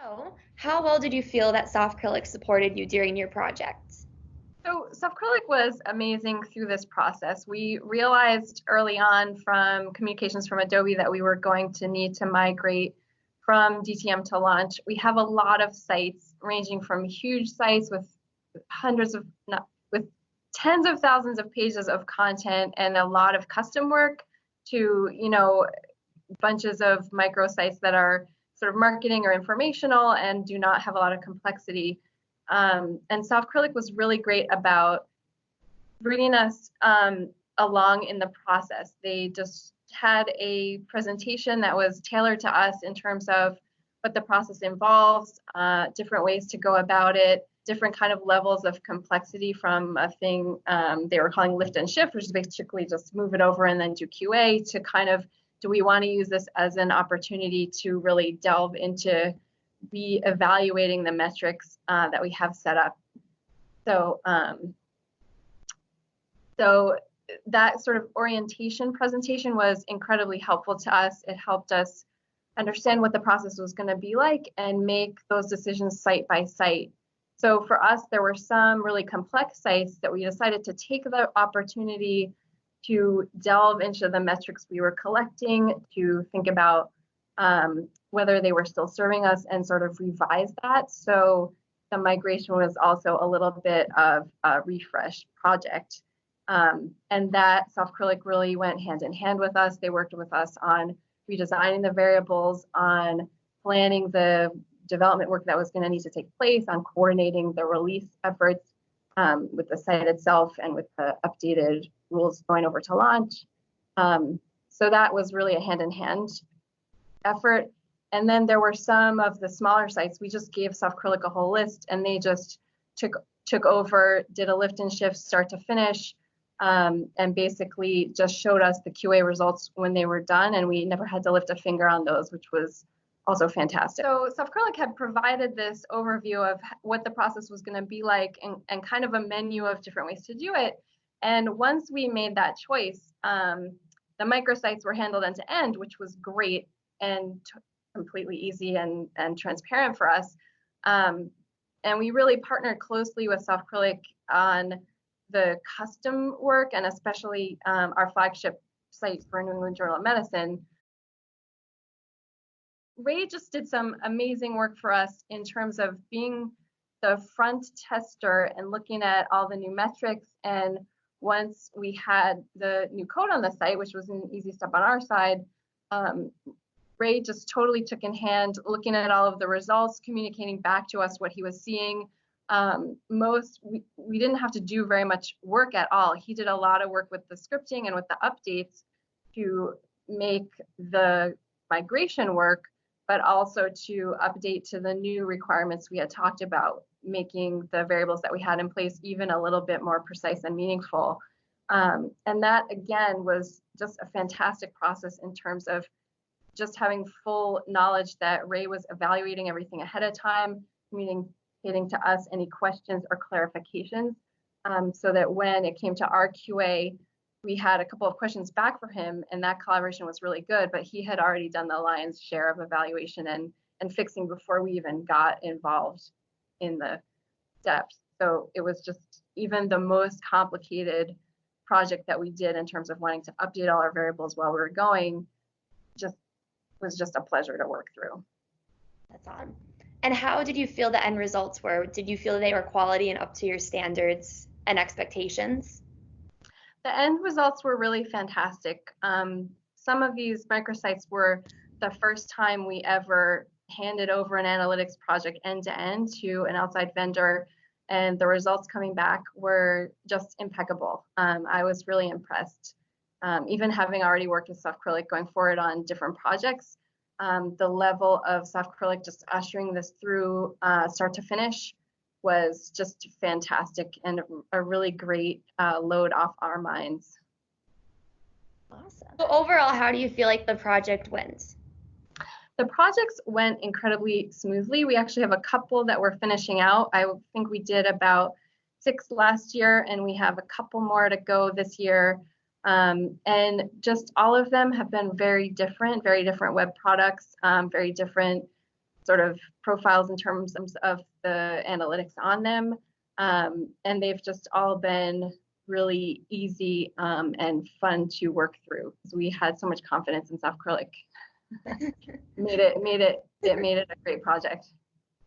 So, how well did you feel that Softcrylic supported you during your project? So Softcrylic was amazing through this process. We realized early on from communications from Adobe that we were going to need to migrate from DTM to Launch. We have a lot of sites ranging from huge sites with hundreds of, not, with tens of thousands of pages of content and a lot of custom work to, bunches of microsites that are sort of marketing or informational and do not have a lot of complexity. And Softcrylic was really great about bringing us along in the process. They just had a presentation that was tailored to us in terms of what the process involves, different ways to go about it, different kind of levels of complexity from a thing they were calling lift and shift, which is basically just move it over and then do QA, to kind of, do we want to use this as an opportunity to really delve into be evaluating the metrics that we have set up. So, so that sort of orientation presentation was incredibly helpful to us. It helped us understand what the process was going to be like and make those decisions site by site. So for us, there were some really complex sites that we decided to take the opportunity to delve into the metrics we were collecting, to think about whether they were still serving us and sort of revise that. So the migration was also a little bit of a refresh project. And that Softcrylic really went hand in hand with us. They worked with us on redesigning the variables, on planning the development work that was going to need to take place, on coordinating the release efforts with the site itself and with the updated rules going over to Launch. So that was really a hand-in-hand effort. And then there were some of the smaller sites. We just gave Softcrylic a whole list, and they just took over, did a lift and shift start to finish, and basically just showed us the QA results when they were done, and we never had to lift a finger on those, which was also fantastic. So Softcrylic had provided this overview of what the process was going to be like, and kind of a menu of different ways to do it. And once we made that choice, the microsites were handled end to end, which was great and completely easy and transparent for us. And we really partnered closely with Softcrylic on the custom work, and especially our flagship site for New England Journal of Medicine. Ray just did some amazing work for us in terms of being the front tester and looking at all the new metrics. And once we had the new code on the site, which was an easy step on our side, Ray just totally took in hand, looking at all of the results, communicating back to us what he was seeing. We didn't have to do very much work at all. He did a lot of work with the scripting and with the updates to make the migration work, but also to update to the new requirements we had talked about, making the variables that we had in place even a little bit more precise and meaningful. And that, again, was just a fantastic process in terms of just having full knowledge that Ray was evaluating everything ahead of time, communicating to us any questions or clarifications, so that when it came to our QA, we had a couple of questions back for him, and that collaboration was really good, but he had already done the lion's share of evaluation and fixing before we even got involved in the steps. So it was just, even the most complicated project that we did in terms of wanting to update all our variables while we were going, was just a pleasure to work through. That's on. And how did you feel the end results were? Did you feel they were quality and up to your standards and expectations? The end results were really fantastic. Some of these microsites were the first time we ever handed over an analytics project end to end to an outside vendor, and the results coming back were just impeccable. I was really impressed. Even having already worked with Softcrylic going forward on different projects, the level of Softcrylic just ushering this through start to finish was just fantastic, and a really great load off our minds. Awesome. So overall, how do you feel like the project went? The projects went incredibly smoothly. We actually have a couple that we're finishing out. I think we did about 6 last year, and we have a couple more to go this year. And just all of them have been very different web products, very different sort of profiles in terms of the analytics on them. And they've just all been really easy and fun to work through. We had so much confidence in Softcrylic. Made it a great project.